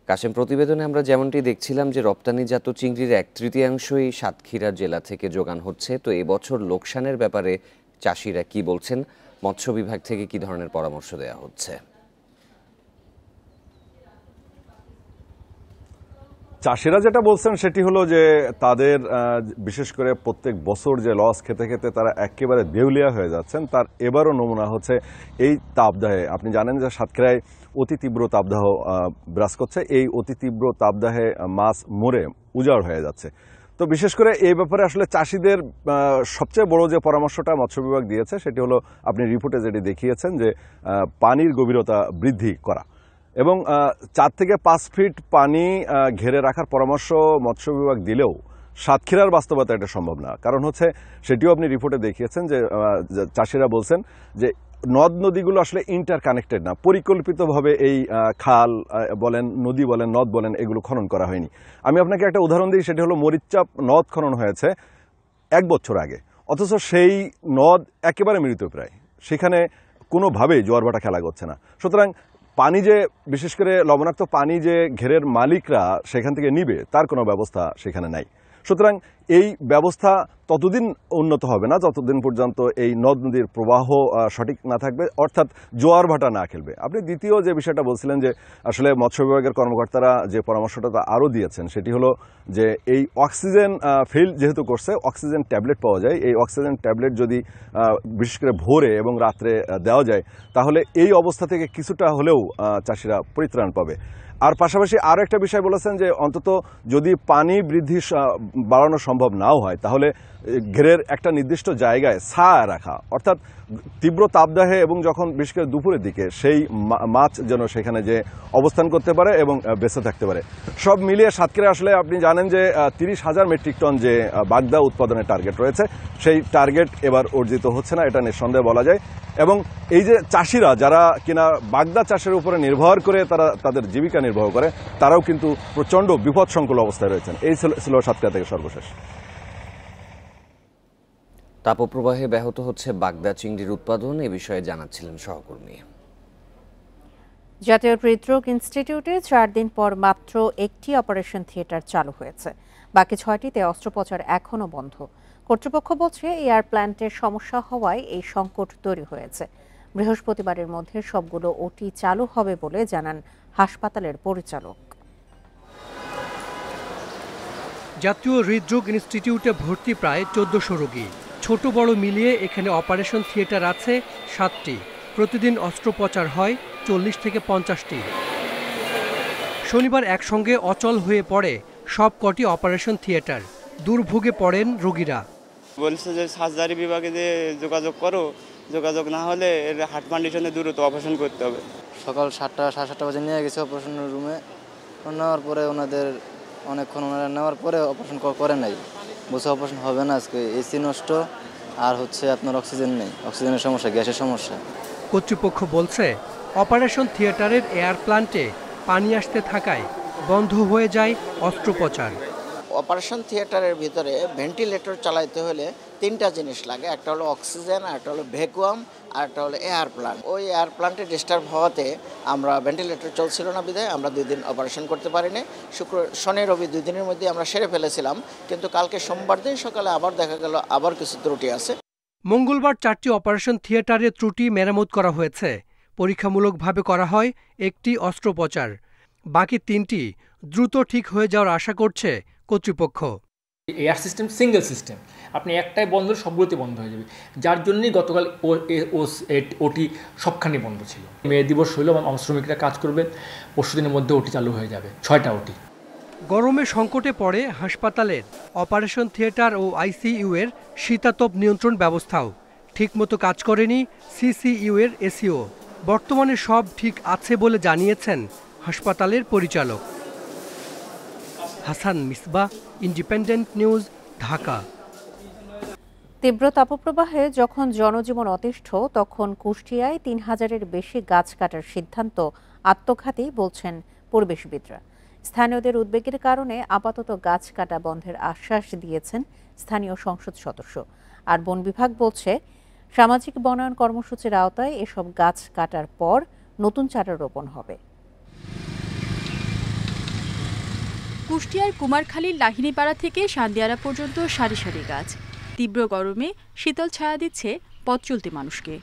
কাশেম, প্রতিবেদনে আমরা যেমনটি দেখছিলাম যে রপ্তানিজাত চিংড়ির 1/3 সাতক্ষীরা জেলা থেকে যোগান হচ্ছে। তো এবছর লোকসানের ব্যাপারে চাষিরা কি বলছেন, মৎস্য বিভাগ থেকে কি ধরনের পরামর্শ দেওয়া হচ্ছে? চাষিরা যেটা বলছেন সেটি হলো যে তাদের বিশেষ করে প্রত্যেক বছর যে লস খেতে খেতে তারা একেবারে দেউলিয়া হয়ে যাচ্ছেন, তার এবারও নমুনা হচ্ছে এই তাপদাহে। আপনি জানেন যে সাতক্ষীরায় অতি তীব্র তাপদাহ বিরাজ করছে। এই অতি তীব্র তাপদাহে মাছ মরে উজাড় হয়ে যাচ্ছে। তো বিশেষ করে এই ব্যাপারে আসলে চাষিদের সবচেয়ে বড় যে পরামর্শটা মৎস্য বিভাগ দিয়েছে সেটি হলো আপনি রিপোর্টে যেটি দেখিয়েছেন যে পানির গভীরতা বৃদ্ধি করা এবং 4 থেকে 5 ফিট পানি ঘেরে রাখার পরামর্শ মৎস্য বিভাগ দিলেও সাতক্ষীরার বাস্তবতা এটা সম্ভব না। কারণ হচ্ছে সেটিও আপনি রিপোর্টে দেখিয়েছেন যে চাষিরা বলছেন যে নদ নদীগুলো আসলে ইন্টার কানেক্টেড না, পরিকল্পিতভাবে এই খাল বলেন, নদী বলেন, নদ বলেন, এগুলো খনন করা হয়নি। আমি আপনাকে একটা উদাহরণ দিই, সেটি হলো মরিচচাপ নদ খনন হয়েছে 1 বছর আগে, অথচ সেই নদ একেবারে মৃতপ্রায়, সেখানে কোনোভাবেই জোয়ার ভাটা খেলা করছে না। সুতরাং পানি যে বিশেষ করে লবণাক্ত পানি যে ঘেরের মালিকরা সেখান থেকে নিবে তার কোনো ব্যবস্থা সেখানে নাই। সুতরাং এই ব্যবস্থা ততদিন উন্নত হবে না যতদিন পর্যন্ত এই নদ নদীর প্রবাহ সঠিক না থাকবে, অর্থাৎ জোয়ার ভাটা না খেলবে। আপনি দ্বিতীয় যে বিষয়টা বলছিলেন যে আসলে মৎস্য বিভাগের কর্মকর্তারা যে পরামর্শটা আরও দিয়েছেন সেটি হলো যে এই অক্সিজেন ফিল যেহেতু করছে, অক্সিজেন ট্যাবলেট পাওয়া যায়, এই অক্সিজেন ট্যাবলেট যদি বিশেষ করে ভোরে এবং রাত্রে দেওয়া যায় তাহলে এই অবস্থা থেকে কিছুটা হলেও চাষিরা পরিত্রাণ পাবে। আর পাশাপাশি আরও একটা বিষয় বলেছেন যে অন্তত যদি পানি বৃদ্ধি বাড়ানো সম্ভব নাও হয় তাহলে ঘেরের একটা নির্দিষ্ট জায়গায় ছায়া রাখা, অর্থাৎ তীব্র তাপদাহে এবং যখন বিশেষ করে দুপুরের দিকে সেই মাছ যেন সেখানে যে অবস্থান করতে পারে এবং বেঁচে থাকতে পারে। সব মিলিয়ে সাতক্ষীরা আসলে আপনি জানেন যে 30,000 মেট্রিক টন যে বাগদা উৎপাদনের টার্গেট রয়েছে সেই টার্গেট এবার অর্জিত হচ্ছে না, এটা নিঃসন্দেহে বলা যায়। এবং এই যে চাষিরা যারা কিনা বাগদা চাষের উপরে নির্ভর করে তারা তাদের জীবিকা নির্বাহ করে, তারাও কিন্তু প্রচণ্ড বিপদসংকুল অবস্থায় রয়েছেন। এই ছিল সাতক্ষীরা থেকে সর্বশেষ। তাপপ্রবাহে ব্যাহত হচ্ছে বাগদা চিংড়ির উৎপাদন, এ বিষয়ে জানাচ্ছিলেন সহকর্মী। জাতীয় হৃদরোগ ইনস্টিটিউটে 4 দিন পর মাত্র একটি অপারেশন থিয়েটার চালু হয়েছে, বাকি 6টিতে অস্ত্রোপচার এখনও বন্ধ। কর্তৃপক্ষ বলছে এয়ার প্ল্যান্টের সমস্যা হওয়ায় এই সংকট তৈরি হয়েছে। বৃহস্পতিবারের মধ্যে সবগুলো ওটি চালু হবে বলে জানান হাসপাতালের পরিচালক। জাতীয় হৃদরোগ ইনস্টিটিউটে ভর্তি প্রায় 1400 রোগী। ছোট বড় মিলিয়ে এখানে অপারেশন থিয়েটার আছে 7টি। প্রতিদিন অস্ত্রোপচার হয় 40 থেকে 50টি। শনিবার একসঙ্গে অচল হয়ে পড়ে সব কটি অপারেশন থিয়েটার। দুর্ভোগে পড়েন রোগীরা। বলছে যে সার্জারি বিভাগে যে যোগাযোগ করো, যোগাযোগ না হলে এর হার্ট কন্ডিশনে দ্রুত অপারেশন করতে হবে। সকাল 7টা সাড়ে 7টা বাজে নিয়ে গেছে অপারেশন রুমে। নেওয়ার পরে ওনাদের অনেকক্ষণ নেওয়ার পরে অপারেশন করে নাই, বলছে অপারেশন হবে না আজকে, এসি নষ্ট আর হচ্ছে আপনার অক্সিজেন নেই, অক্সিজেনের সমস্যা, গ্যাসের সমস্যা। কর্তৃপক্ষ বলছে অপারেশন থিয়েটারের এয়ার প্ল্যান্টে পানি আসতে থাকায় বন্ধ হয়ে যায় অস্ত্রোপচার। অপারেশন থিয়েটারের ভিতরে ভেন্টিলেটর চালাইতে হলে 3টা জিনিস লাগে, একটা হলো অক্সিজেন, একটা হলো ভ্যাকুয়াম, আর একটা হলো এয়ার প্ল্যান্ট। ওই এয়ার প্ল্যান্টে ডিস্টার্ব হওয়াতে আমরা ভেন্টিলেটর চলছিল না বিধায় আমরা 2 দিন অপারেশন করতে পারিনি। শনি রবি 2 দিনের মধ্যে আমরা সেরে ফেলেছিলাম, কিন্তু কালকে সোমবার দিন সকালে আবার দেখা গেল আবার কিছু ত্রুটি আছে। মঙ্গলবার 4টি অপারেশন থিয়েটারের ত্রুটি মেরামত করা হয়েছে। পরীক্ষামূলকভাবে করা হয় 1টি অস্ত্রোপচার, বাকি 3টি দ্রুত ঠিক হয়ে যাওয়ার আশা করছে কর্তৃপক্ষ। এয়ার সিস্টেম সিঙ্গেল সিস্টেম, আপনি একটাই বন্ধ সবগুলোতে বন্ধ হয়ে যাবে, যার জন্যই গতকাল ওটি সবখানে বন্ধ ছিল। মে দিবস হইলেও আমার শ্রমিকরা কাজ করবে, পরশুদিনের মধ্যে ওটি চালু হয়ে যাবে, 6টা ওটি। গরমে সংকটে পড়ে হাসপাতালের অপারেশন থিয়েটার ও আইসিইউ এর শীতাতপ নিয়ন্ত্রণ ব্যবস্থাও। ঠিকমতো কাজ করেনি সিসিইউ এর এসিও। বর্তমানে সব ঠিক আছে বলে জানিয়েছেন হাসপাতালের পরিচালক। Hasan Misbah, independent news, Dhaka. তীব্র তাপপ্রবাহে যখন জনজীবন অতিষ্ঠ তখন কুষ্টিয়ায় 3000-এর বেশি গাছ কাটার সিদ্ধান্ত আত্মঘাতী বলছেন পরিবেশবিদরা। স্থানীয়দের উদ্বেগের কারণে আপাতত গাছ কাটা বন্ধের আশ্বাস দিয়েছেন স্থানীয় সংসদ সদস্য। আর বন বিভাগ বলছে সামাজিক বনায়ন কর্মসূচির আওতায় এসব গাছ কাটার পর নতুন চারা রোপণ হবে। কুষ্টিয়ার কুমারখালীর লাহিনীপাড়া থেকে সান্দিয়ারা পর্যন্ত সারি সারি গাছ। তীব্র গরমে শীতল ছায়া দিচ্ছে পথ চলতি মানুষকে।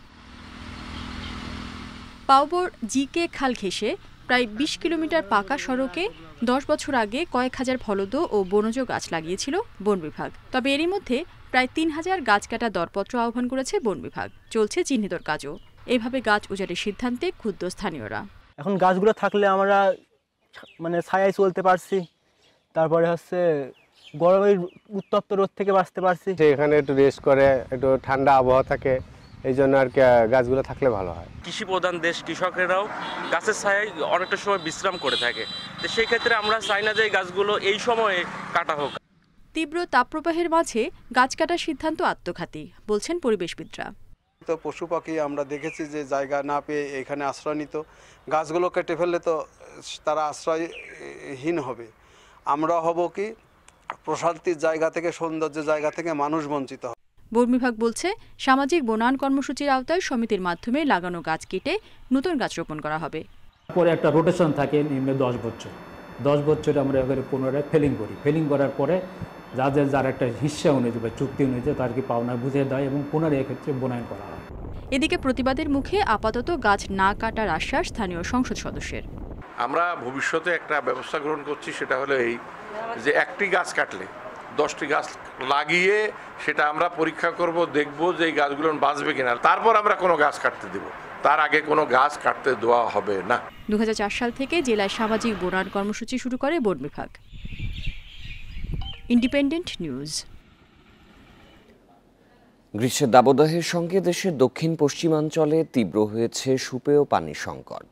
পাউবর জিকে খাল ঘেঁষে প্রায় 20 কিলোমিটার পাকা সড়কে 10 বছর আগে কয়েক হাজার ফলদ ও বনজ গাছ লাগিয়েছিল বন বিভাগ। তবে এরই মধ্যে প্রায় 3000 গাছ কাটা দরপত্র আহ্বান করেছে বন বিভাগ। চলছে চিহ্নিতর কাজও। এভাবে গাছ উজাড়ের সিদ্ধান্তে ক্ষুব্ধ স্থানীয়রা। এখন গাছগুলো থাকলে আমরা ছায়ায় চলতে পারছি, তারপরে গরমের উত্তপ্ত রোদ থেকে বাঁচতে পারছি। এখানে একটু রেস্ট করে, একটু ঠান্ডা আবহাওয়া থাকে, এই জন্য আর কি গাছগুলো থাকলে ভালো হয়। কৃষি প্রধান দেশ, কৃষকেরাও গাছের ছায়ায় অনেকটা সময় বিশ্রাম করে থাকে। তো সেই ক্ষেত্রে আমরা চাই না যে গাছগুলো এই সময়ে কাটা হোক। তীব্র তাপপ্রবাহের মাঝে গাছ কাটার সিদ্ধান্ত আত্মঘাতী বলছেন পরিবেশবিদরা। তো পশু পাখি আমরা দেখেছি যে জায়গা না পেয়ে এখানে আশ্রয় নিত, গাছগুলো কেটে ফেললে তো তারা আশ্রয়হীন হবে। আমরা হব কি প্রশান্তির জায়গা থেকে, সৌন্দর্যের জায়গা থেকে মানুষ বঞ্চিত হবে। বন বিভাগ বলছে সামাজিক বনায়ন কর্মসূচির আওতায় সমিতির মাধ্যমে লাগানো গাছ কেটে নতুন গাছ রোপণ করা হবে। পরে একটা রোটেশন থাকে নিম্নে 10 বছর। 10 বছরে আমরা এবারে পুনরায় ফেলিং করি। ফেলিং করার পরে যার একটা হিস্সা অনুযায়ী বা চুক্তি অনুযায়ী তার কি পাওনা বুঝে দেয় এবং পুনরায় এক্ষেত্রে বনায়ন করা হয়। এদিকে প্রতিবাদের মুখে আপাতত গাছ না কাটার আশ্বাস স্থানীয় সংসদ সদস্যের। আমরা ভবিষ্যতে একটা ব্যবস্থা গ্রহণ করছি, সেটা হলো এই যে একটি গাছ কাটলে 10টি গাছ লাগিয়ে সেটা আমরা পরীক্ষা করব, দেখব যে এই গাছগুলো বাঁচবে কিনা, তারপর আমরা কোনো গাছ কাটতে দেব। তার আগে কোনো গাছ কাটতে দেওয়া হবে না। 2004 সাল থেকে জেলায় সামাজিক বনায়ন কর্মসূচি শুরু করে বন বিভাগ। Independent news. গ্রীষ্মের দাবদাহের সঙ্গে দেশের দক্ষিণ পশ্চিমাঞ্চলে তীব্র হয়েছে সুপেয় পানির সংকট।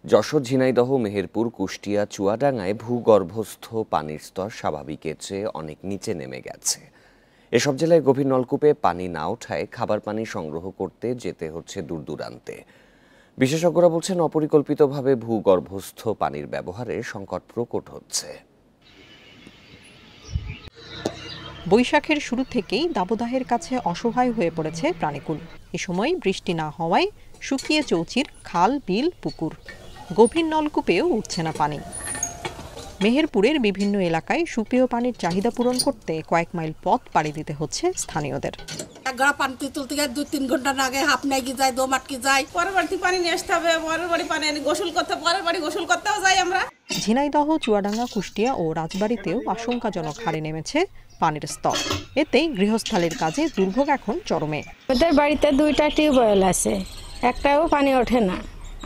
যশোর, ঝিনাইদহ, মেহেরপুর, কুষ্টিয়া, চুয়াডাঙ্গায় ভূগর্ভস্থ পানির স্তর স্বাভাবিকের চেয়ে অনেক নিচে নেমে গেছে। এসব জেলায় গভীর নলকূপে পানি না ওঠায় খাবার পানি সংগ্রহ করতে যেতে হচ্ছে দূর দূরান্তে। বিশেষজ্ঞরা বলছেন অপরিকল্পিতভাবে ভূগর্ভস্থ পানির ব্যবহারে সংকট প্রকট হচ্ছে। বৈশাখের শুরু থেকেই দাবদাহের কাছে অসহায় হয়ে পড়েছে প্রাণীকুল। এ সময় বৃষ্টি না হওয়ায় শুকিয়ে চৌচির খাল, বিল, পুকুর। গভীর নলকূপেও উঠছে না পানি। মেহেরপুরের বিভিন্ন এলাকায় সুপেয় পানির চাহিদা পূরণ করতে কয়েক মাইল পথ পাড়ি দিতে হচ্ছে স্থানীয়দের। এক গড়া পানি তুলতে গেলে 2-3 ঘন্টা আগে হাফ নাইকি যায়, দো মাটকি যায়, পরের বাড়ি পানি নিয়ে আসতে হবে, পরের বাড়ি পানি গোসল করতে, পরের বাড়ি গোসল করতেও যাই আমরা। ঝিনাইদহ, চুয়াডাঙ্গা, কুষ্টিয়া ও রাজবাড়ীতেও আশঙ্কাজনক হারে নেমেছে পানির স্তর। এতে গৃহস্থালির কাজে দুর্ভোগ এখন চরমে। ওদের বাড়িতে 2টা টিউবওয়েল আছে, একটাও পানি ওঠে না,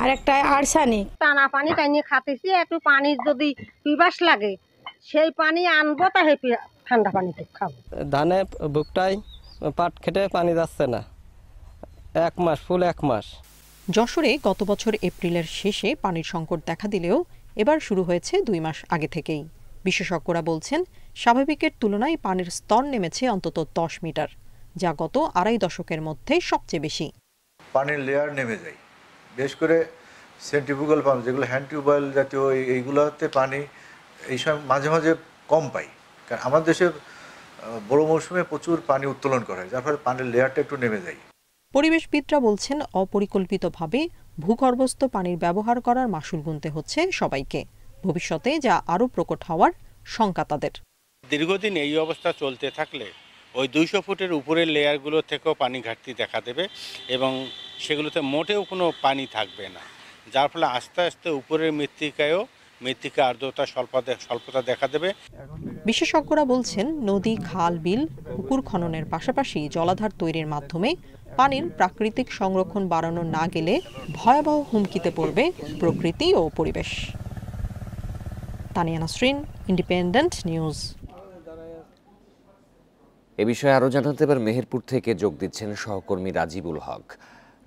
আর একটা আর্সানিক। টানা পানি টানিয়ে খাতেছি, একটু পানি যদি পিপাস লাগে সেই পানি আনবো, তাই ঠান্ডা পানি খাবো। ধানে বুকটাই পাট খেটে পানি যাচ্ছে না, 1 মাস, ফুল 1 মাস। যশোরে গত বছর এপ্রিলের শেষে পানির সংকট দেখা দিলেও এবার শুরু হয়েছে 2 মাস আগে থেকেই। বিশেষজ্ঞরা বলছেন স্বাভাবিকের তুলনায় পানির স্তর নেমেছে অন্তত 10 মিটার, যা গত 2.5 দশকের মধ্যে সবচেয়ে বেশি। পানির লেয়ার নেমে যায়, বেশ করে সেন্ট্রিফুগাল পাম্প যেগুলো হ্যান্ড টিউবওয়েল জাতীয় এইগুলোতে পানি এই সময় মাঝে মাঝে কম পাই, কারণ আমাদের দেশে বড় মৌসুমে প্রচুর পানি উত্তোলন করা হয়, যার ফলে পানির লেয়ারটা একটু নেমে যায়। পরিবেশবিদরা বলছেন অপরিকল্পিতভাবে ভূগর্ভস্থ পানির ব্যবহার করার মাশুল গুনতে হচ্ছে সবাইকে। ভবিষ্যতে যা আরও প্রকট হওয়ার শঙ্কা তাদের। দীর্ঘদিন এই অবস্থা চলতে থাকলে ওই 200 ফুটের উপরের লেয়ারগুলো থেকেও পানি ঘাটতি দেখা দেবে এবং সেগুলোতে মোটেও কোনো পানি থাকবে না, যার ফলে আস্তে আস্তে উপরের মৃত্তিকা আর্দ্রতা স্বল্পতা দেখা দেবে। বিশেষজ্ঞরা বলছেন নদী, খাল, বিল, পুকুর খননের পাশাপাশি জলাধার তৈরির মাধ্যমে পানির প্রাকৃতিক সংরক্ষণ বাড়ানো না গেলে ভয়াবহ হুমকিতে পড়বে প্রকৃতি ও পরিবেশ। Tania Nasrin, independent news. এ বিষয়ে আরও জানাতে এবার মেহেরপুর থেকে যোগ দিচ্ছেন সহকর্মী রাজিবুল হক।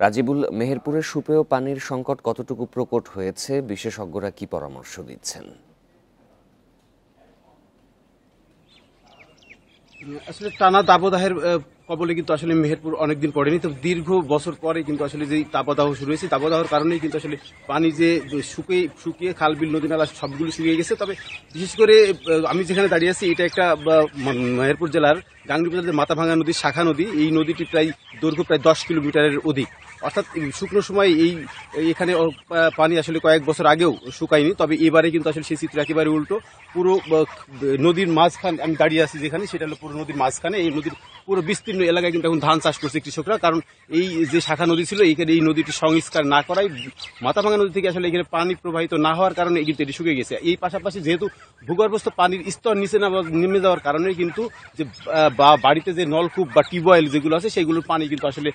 রাজিবুল, মেহেরপুরের সুপেয় পানির সংকট কতটুকু প্রকট হয়েছে, বিশেষজ্ঞরা কি পরামর্শ দিচ্ছেন? আসলে টানা দাবদাহের কবলে কিন্তু আসলে মেহেরপুর অনেকদিন পড়েনি, তো দীর্ঘ বছর পরে কিন্তু আসলে যে দাবদাহ শুরু হয়েছে, দাবদাহর কারণেই কিন্তু আসলে পানি যে শুকিয়ে খাল, বিল, নদী, নালা সবগুলো শুকিয়ে গেছে। তবে বিশেষ করে আমি যেখানে দাঁড়িয়ে আছি এটা একটা মেহেরপুর জেলার গাংনী উপজেলার মাথাভাঙ্গা নদীর শাখা নদী। এই নদীটি দৈর্ঘ্য প্রায় 10 কিলোমিটারের অধিক। অর্থাৎ শুকনো সময় এখানে পানি আসলে কয়েক বছর আগেও শুকায়নি, তবে এবারে কিন্তু আসলে সেই চিত্র একেবারে উল্টো। পুরো নদীর মাঝখানে আমি দাঁড়িয়ে আছি যেখানে, সেটা হলো পুরো নদীর মাঝখানে। এই নদীর পুরো বিস্তীর্ণ এলাকায় কিন্তু এখন ধান চাষ করছে কৃষকরা, কারণ এই যে শাখা নদী ছিল এইখানে এই নদীটি সংস্কার না করায় মাথাভাঙা নদী থেকে আসলে এখানে পানি প্রবাহিত না হওয়ার কারণে কিন্তু এটি শুকিয়ে গেছে। এই পাশাপাশি যেহেতু ভূগর্ভস্থ পানির স্তর নিচে নেমে যাওয়ার কারণে কিন্তু যে বাড়িতে যে নলকূপ বা টিউবওয়েল যেগুলো আছে সেগুলোর পানি কিন্তু আসলে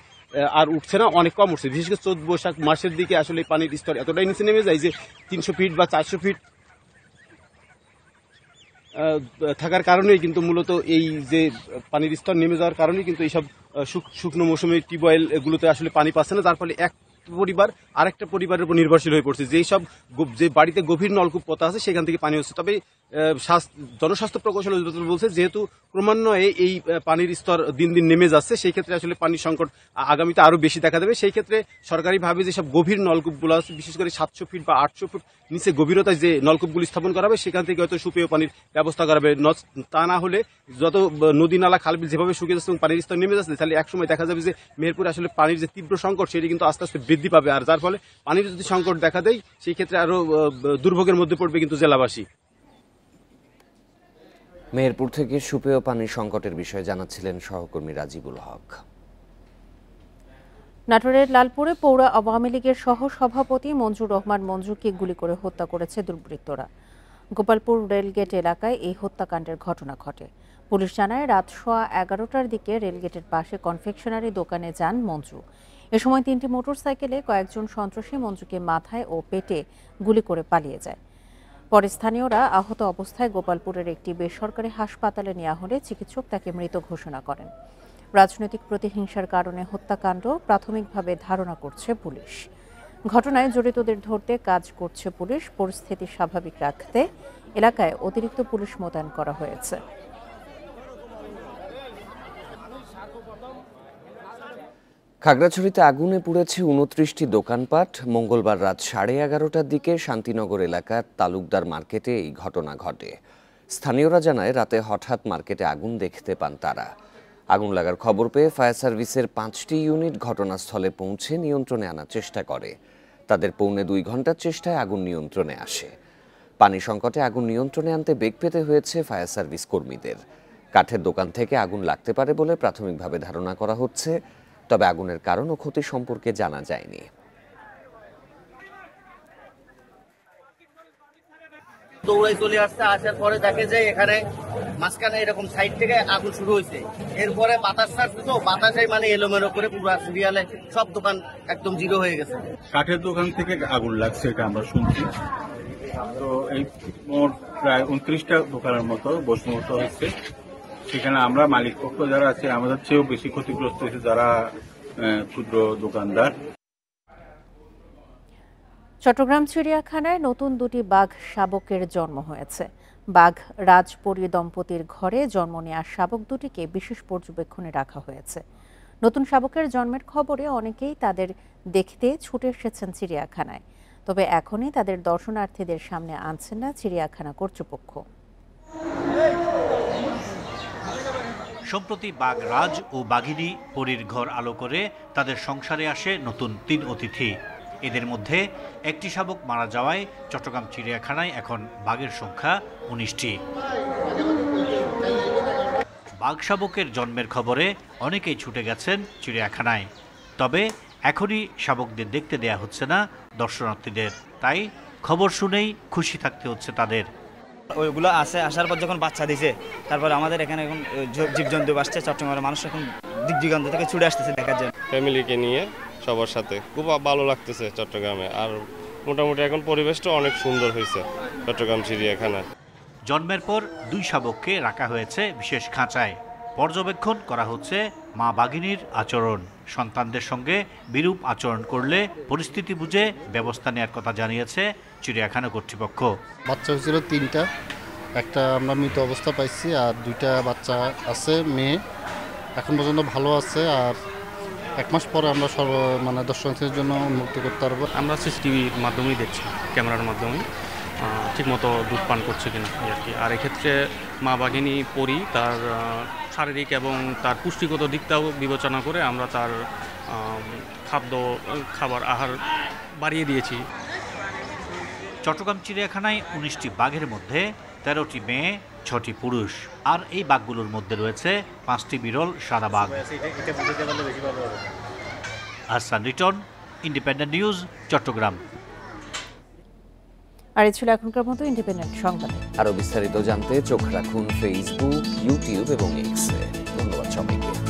আর উঠছে না, অনেক কম উঠছে। বিশেষ করে চৈত বৈশাখ মাসের দিকে আসলে পানির স্তর এতটাই নিচে নেমে যায় যে 300 ফিট বা 400 ফিট থাকার কারণেই কিন্তু মূলত এই যে পানির স্তর নেমে যাওয়ার কারণেই কিন্তু এইসব শুকনো মৌসুমে টিউবওয়েল এগুলোতে আসলে পানি পাচ্ছে না, যার ফলে এক পরিবার আরেকটা পরিবারের উপর নির্ভরশীল হয়ে পড়ছে। যে বাড়িতে গভীর নলকূপ পোতা আছে সেখান থেকে পানি হচ্ছে। তবে জনস্বাস্থ্য প্রকৌশল অধিদপ্তর বলছে যেহেতু ক্রমান্বয়ে এই পানির স্তর দিন দিন নেমে যাচ্ছে, সেই ক্ষেত্রে আসলে পানির সংকট আগামীতে আরো বেশি দেখা দেবে। সেই ক্ষেত্রে সরকারিভাবে যেসব গভীর নলকূপগুলো আছে, বিশেষ করে 700 ফিট বা 800 ফুট নিচে গভীরতায় যে নলকূপগুলি স্থাপন করা হবে সেখান থেকে হয়তো সুপেয় পানির ব্যবস্থা করা হবে। তা না হলে যত নদী নালা খালবিল যেভাবে শুকিয়ে যাচ্ছে এবং পানির স্তর নেমে যাচ্ছে, তাহলে একসময় দেখা যাবে যে মেহেরপুরে আসলে পানির যে তীব্র সংকট সেটি কিন্তু আস্তে আস্তে বৃদ্ধি পাবে, আর যার ফলে পানির যদি সংকট দেখা দেয় সেই ক্ষেত্রে আরো দুর্ভোগের মধ্যে পড়বে কিন্তু জেলাবাসী। মেহেরপুর থেকে সুপেয় পানির সংকটের বিষয়ে জানাচ্ছিলেন সহকর্মী রাজিবুল হক। নাটোরের লালপুরে পৌর আওয়ামী লীগের সহ সভাপতি মঞ্জুর রহমান মঞ্জুকে গুলি করে হত্যা করেছে দুর্বৃত্তরা। গোপালপুর রেলগেট এলাকায় এই হত্যাকাণ্ডের ঘটনা ঘটে। পুলিশ জানায় রাত 11:15টার দিকে রেলগেটের পাশে কনফেকশনারি দোকানে যান মঞ্জু। এ সময় 3টি মোটরসাইকেলে কয়েকজন সন্ত্রাসী মঞ্জুকে মাথায় ও পেটে গুলি করে পালিয়ে যায়। পরে স্থানীয়রা আহত অবস্থায় গোপালপুরের একটি বেসরকারি হাসপাতালে নেওয়া হলে চিকিৎসক তাকে মৃত ঘোষণা করেন। রাজনৈতিক প্রতিহিংসার কারণে হত্যাকাণ্ড প্রাথমিকভাবে ধারণা করছে পুলিশ। ঘটনায় জড়িতদের ধরতে কাজ করছে পুলিশ। পরিস্থিতি স্বাভাবিক রাখতে এলাকায় অতিরিক্ত পুলিশ মোতায়েন করা হয়েছে। খাগড়াছড়িতে আগুনে পুড়েছে 29টি দোকানপাট। মঙ্গলবার রাত 11:30টার দিকে শান্তিনগর এলাকার তালুকদার মার্কেটে এই ঘটনা ঘটে। স্থানীয়রা জানায় রাতে হঠাৎ মার্কেটে আগুন দেখতে পান তারা। আগুন লাগার খবর পেয়ে ফায়ার সার্ভিসের 5টি ইউনিট ঘটনাস্থলে পৌঁছে নিয়ন্ত্রণে আনার চেষ্টা করে। তাদের পৌনে 2 ঘন্টার চেষ্টায় আগুন নিয়ন্ত্রণে আসে। পানি সংকটে আগুন নিয়ন্ত্রণে আনতে বেগ পেতে হয়েছে ফায়ার সার্ভিস কর্মীদের। কাঠের দোকান থেকে আগুন লাগতে পারে বলে প্রাথমিকভাবে ধারণা করা হচ্ছে, তবে আগুনের কারণ ও ক্ষতি সম্পর্কে জানা যায়নি। দৌড়াই চলে আসছে, আসার পরে দেখে যে এখানে মাঝখানে এরকম সাইড থেকে আগুন শুরু হয়েছে। এরপরে বাতাস ছাড়ছে, তো বাতাসে মানে এলোমেলো করে পুরো সিরিয়ালে সব দোকান একদম জিরো হয়ে গেছে। কাঠের দোকান থেকে আগুন লাগছে এটা আমরা শুনছি। তো এই মোট প্রায় 29টা দোকানের মতো বসমুক্ত হচ্ছে। সেখানে আমরা মালিক পক্ষ যারা আছে আমাদের চেয়েও বেশি ক্ষতিগ্রস্ত হয়েছে যারা ক্ষুদ্র দোকানদার। চট্টগ্রাম চিড়িয়াখানায় নতুন 2টি বাঘ শাবকের জন্ম হয়েছে। বাঘ রাজপরী দম্পতির ঘরে জন্ম নেওয়া শাবক দুটিকে বিশেষ পর্যবেক্ষণে রাখা হয়েছে। নতুন শাবকের জন্মের খবরে অনেকেই তাদের দেখতে ছুটে এসেছেন চিড়িয়াখানায়, তবে এখনই তাদের দর্শনার্থীদের সামনে আনছেন না চিড়িয়াখানা কর্তৃপক্ষ। সম্প্রতি বাঘ রাজ ও বাঘিনী পরীর ঘর আলো করে তাদের সংসারে আসে নতুন 3 অতিথি। এদের মধ্যে একটি শাবক মারা যাওয়ায় চট্টগ্রাম চিড়িয়াখানায় এখন বাঘের সংখ্যা 19টি। বাঘ শাবকের জন্মের খবরে অনেকেই ছুটে গেছেন চিড়িয়াখানায়, তবে এখনই শাবকদের দেখতে দেয়া হচ্ছে না দর্শনার্থীদের। তাই খবর শুনেই খুশি থাকতে হচ্ছে তাদের। ওইগুলো আসার পর যখন বাচ্চা দিছে, তারপর আমাদের এখানে এখন জীবজন্তু আসছে। চট্টগ্রামের মানুষ এখন দিক দিগন্ত থেকে ছুটে আসতেছে দেখার জন্য। ফ্যামিলিকে নিয়ে সবার সাথে খুব ভালো লাগতেছে চট্টগ্রামে। আর মোটামুটি এখন পরিবেশটা অনেক সুন্দর হয়েছে চট্টগ্রাম চিড়িয়াখানা। জন্মের পর 2 শাবককে রাখা হয়েছে বিশেষ খাঁচায়। পর্যবেক্ষণ করা হচ্ছে মা বাঘিনীর আচরণ। সন্তানদের সঙ্গে বিরূপ আচরণ করলে পরিস্থিতি বুঝে ব্যবস্থা নেওয়ার কথা জানিয়েছে চিড়িয়াখানা কর্তৃপক্ষ। বাচ্চা হয়েছিল 3টা, একটা আমরা মৃত অবস্থা পাইছি, আর 2টা বাচ্চা আছে মেয়ে, এখন পর্যন্ত ভালো আছে। আর 1 মাস পরে আমরা দর্শনার্থীদের জন্য উন্মুক্ত করতে পারবো। আমরা সিসিটিভির মাধ্যমেই দেখছি, ক্যামেরার মাধ্যমেই ঠিকমতো দুধ পান করছে কিনা আর কি। আর এক্ষেত্রে মা বাঘিনী পরি তার শারীরিক এবং তার পুষ্টিগত দিকটাও বিবেচনা করে আমরা তার খাবার আহার বাড়িয়ে দিয়েছি। চট্টগ্রাম চিড়িয়াখানায় 19টি বাঘের মধ্যে 13টি মেয়ে, 6টি পুরুষ। আর এই বাঘগুলোর মধ্যে রয়েছে 5টি বিরল সাদা বাঘ। Ahsan Riton, independent news, Chattogram. আর এই ছিল এখনকার মতো ইন্ডিপেন্ডেন্ট সংবাদ। আরও বিস্তারিত জানতে চোখ রাখুন ফেসবুক, ইউটিউব এবং এক্সে। ধন্যবাদ সবাইকে।